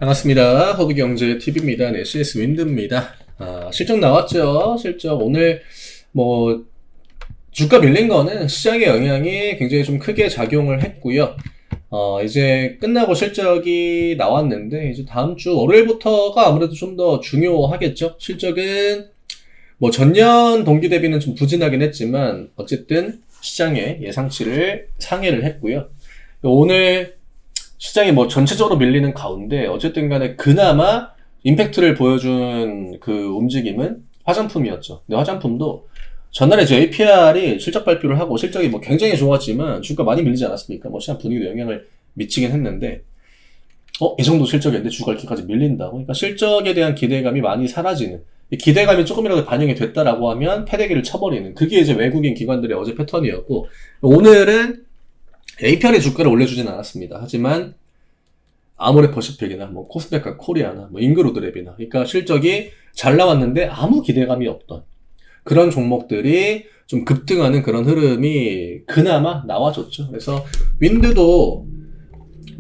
반갑습니다. 허브경제TV입니다. 네, CS 윈드입니다. 실적 나왔죠? 실적 오늘 주가 밀린 거는 시장의 영향이 굉장히 좀 크게 작용을 했고요. 이제 끝나고 실적이 나왔는데 이제 다음 주 월요일부터가 아무래도 좀 더 중요하겠죠. 실적은 전년 동기 대비는 좀 부진하긴 했지만 어쨌든 시장의 예상치를 상회를 했고요. 오늘 시장이 전체적으로 밀리는 가운데 어쨌든 간에 그나마 임팩트를 보여준 그 움직임은 화장품이었죠. 근데 화장품도 전날에 이제 APR이 실적 발표를 하고 실적이 굉장히 좋았지만 주가 많이 밀리지 않았습니까? 시장 분위기도 영향을 미치긴 했는데 이 정도 실적이었는데 주가 이렇게까지 밀린다고? 그러니까 실적에 대한 기대감이 많이 사라지는, 기대감이 조금이라도 반영이 됐다라고 하면 패대기를 쳐버리는, 그게 이제 외국인 기관들의 어제 패턴이었고, 오늘은 APR이 주가를 올려주진 않았습니다. 하지만 아모레퍼시픽이나 코스메카 코리아나 잉그로드랩이나, 그러니까 실적이 잘 나왔는데 아무 기대감이 없던 그런 종목들이 좀 급등하는 그런 흐름이 그나마 나와줬죠. 그래서 윈드도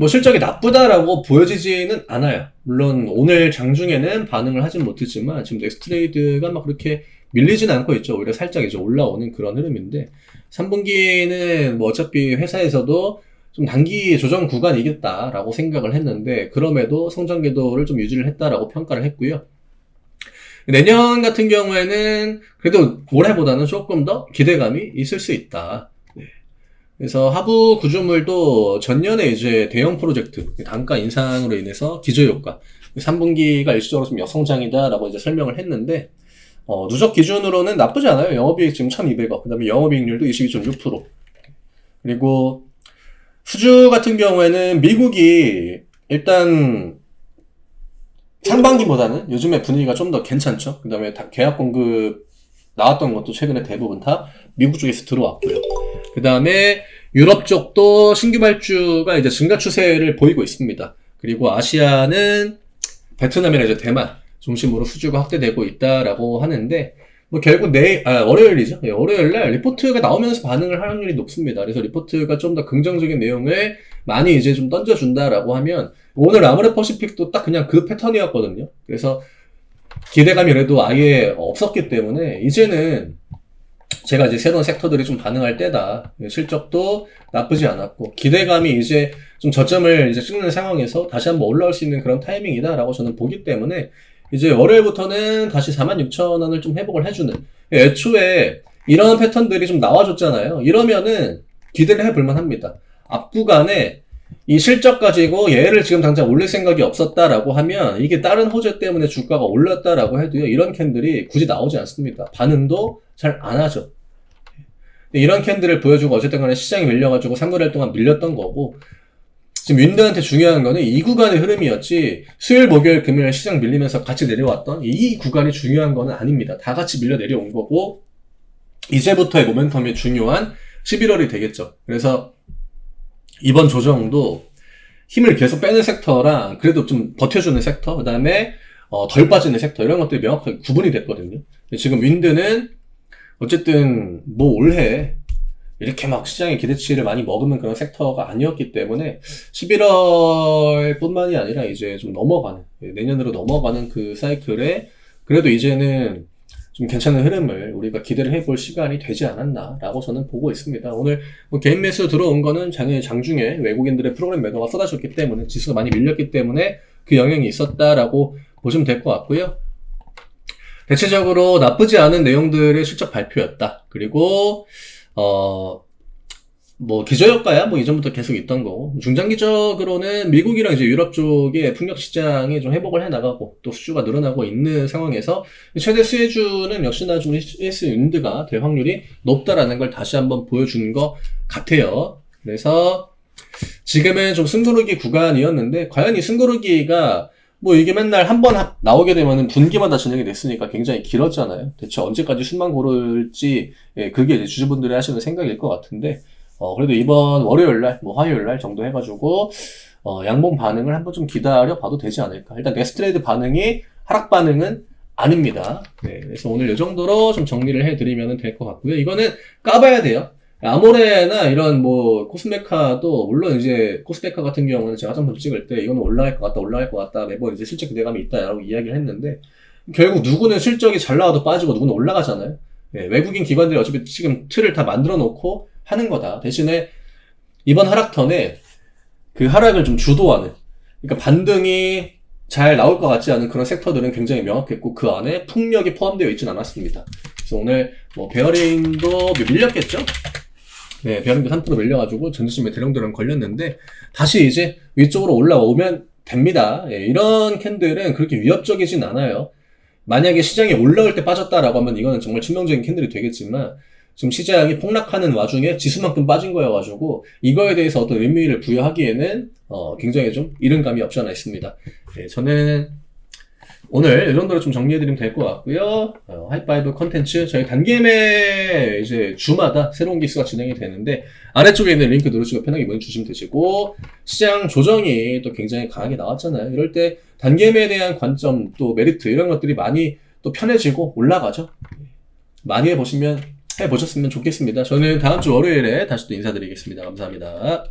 실적이 나쁘다라고 보여지지는 않아요. 물론 오늘 장중에는 반응을 하진 못했지만 지금 넥스트레이드가 그렇게 밀리진 않고 있죠. 오히려 살짝 이제 올라오는 그런 흐름인데 3분기는 어차피 회사에서도 좀 단기 조정 구간이겠다라고 생각을 했는데 그럼에도 성장 궤도를 좀 유지를 했다라고 평가를 했고요. 내년 같은 경우에는 그래도 올해보다는 조금 더 기대감이 있을 수 있다. 그래서 하부 구조물도 전년에 이제 대형 프로젝트 단가 인상으로 인해서 기저효과 3분기가 일시적으로 좀 역성장이다라고 이제 설명을 했는데 누적 기준으로는 나쁘지 않아요. 영업이익 지금 1200억, 그 다음에 영업이익률도 22.6%. 그리고 수주 같은 경우에는 미국이 일단 상반기보다는 요즘에 분위기가 좀 더 괜찮죠. 그 다음에 계약 공급 나왔던 것도 최근에 대부분 다 미국 쪽에서 들어왔고요. 그 다음에 유럽 쪽도 신규 발주가 이제 증가 추세를 보이고 있습니다. 그리고 아시아는 베트남이나 이제 대만 중심으로 수주가 확대되고 있다라고 하는데 결국 월요일이죠. 월요일날 리포트가 나오면서 반응을 할 확률이 높습니다. 그래서 리포트가 좀 더 긍정적인 내용을 많이 이제 좀 던져준다라고 하면 오늘 아모레퍼시픽도 딱 그냥 그 패턴이었거든요. 그래서 기대감이 그래도 아예 없었기 때문에 이제는 제가 이제 새로운 섹터들이 좀 반응할 때다. 실적도 나쁘지 않았고 기대감이 이제 좀 저점을 이제 찍는 상황에서 다시 한번 올라올 수 있는 그런 타이밍이다라고 저는 보기 때문에 이제 월요일부터는 다시 46,000원을 좀 회복을 해주는, 애초에 이런 패턴들이 좀 나와줬잖아요. 이러면은 기대를 해볼만 합니다. 앞구간에 이 실적 가지고 얘를 지금 당장 올릴 생각이 없었다라고 하면 이게 다른 호재 때문에 주가가 올랐다라고 해도요, 이런 캔들이 굳이 나오지 않습니다. 반응도 잘 안 하죠. 이런 캔들을 보여주고 어쨌든 간에 시장이 밀려가지고 3거래일 동안 밀렸던 거고, 지금 윈드한테 중요한 거는 이 구간의 흐름이었지 수요일, 목요일, 금요일 시장 밀리면서 같이 내려왔던 이 구간이 중요한 거는 아닙니다. 다 같이 밀려 내려온 거고 이제부터의 모멘텀이 중요한 11월이 되겠죠. 그래서 이번 조정도 힘을 계속 빼는 섹터랑 그래도 좀 버텨주는 섹터, 그 다음에 덜 빠지는 섹터, 이런 것들이 명확하게 구분이 됐거든요. 지금 윈드는 어쨌든 올해 이렇게 시장의 기대치를 많이 먹으면 그런 섹터가 아니었기 때문에 11월 뿐만이 아니라 이제 좀 넘어가는, 내년으로 넘어가는 그 사이클에 그래도 이제는 좀 괜찮은 흐름을 우리가 기대를 해볼 시간이 되지 않았나라고 저는 보고 있습니다. 오늘 개인 매수 들어온 거는 장중에 외국인들의 프로그램 매도가 쏟아졌기 때문에, 지수가 많이 밀렸기 때문에 그 영향이 있었다라고 보시면 될 것 같고요. 대체적으로 나쁘지 않은 내용들의 실적 발표였다. 그리고 기저효과야 이전부터 계속 있던 거고, 중장기적으로는 미국이랑 이제 유럽 쪽의 풍력 시장이 좀 회복을 해 나가고 또 수주가 늘어나고 있는 상황에서 최대 수혜주는 역시나 좀 CS 윈드가 될 확률이 높다라는 걸 다시 한번 보여준 것 같아요. 그래서 지금은 좀 숨고르기 구간이었는데, 과연 이 숨고르기가 이게 맨날 한 번 나오게 되면은 분기마다 진행이 됐으니까 굉장히 길었잖아요. 대체 언제까지 숨만 고를지, 그게 이제 주주분들이 하시는 생각일 것 같은데, 그래도 이번 월요일날, 화요일날 정도 해가지고, 양봉 반응을 한번 좀 기다려 봐도 되지 않을까. 일단 넥스트레이드 반응이 하락 반응은 아닙니다. 그래서 오늘 이 정도로 좀 정리를 해드리면 될 것 같고요. 이거는 까봐야 돼요. 아모레나 이런 뭐 코스메카도 물론 이제 코스메카 같은 경우는 제가 화장품 찍을 때 이거는 올라갈 것 같다 매번 이제 실적 기대감이 있다라고 이야기를 했는데 결국 누구는 실적이 잘 나와도 빠지고 누구는 올라가잖아요. 예, 외국인 기관들이 어차피 지금 틀을 다 만들어 놓고 하는 거다. 대신에 이번 하락턴에 그 하락을 좀 주도하는, 그러니까 반등이 잘 나올 것 같지 않은 그런 섹터들은 굉장히 명확했고 그 안에 풍력이 포함되어 있진 않았습니다. 그래서 오늘 뭐 베어링도 밀렸겠죠? 네, 베어링도 3% 밀려가지고 전지심에 대령대령 걸렸는데 다시 이제 위쪽으로 올라오면 됩니다. 예, 이런 캔들은 그렇게 위협적이진 않아요. 만약에 시장이 올라올 때 빠졌다라고 하면 이거는 정말 치명적인 캔들이 되겠지만 지금 시장이 폭락하는 와중에 지수만큼 빠진 거여가지고 이거에 대해서 어떤 의미를 부여하기에는 굉장히 좀 이른 감이 없지 않아 있습니다. 네, 저는 오늘 이 정도로 좀 정리해드리면 될 것 같고요. 하이파이브 컨텐츠 저희 단계매 이제 주마다 새로운 기수가 진행이 되는데 아래쪽에 있는 링크 누르시고 편하게 문의 주시면 되시고 시장 조정이 또 굉장히 강하게 나왔잖아요. 이럴 때 단계매에 대한 관점 또 메리트 이런 것들이 많이 또 편해지고 올라가죠. 많이 해보셨으면 좋겠습니다. 저는 다음 주 월요일에 다시 또 인사드리겠습니다. 감사합니다.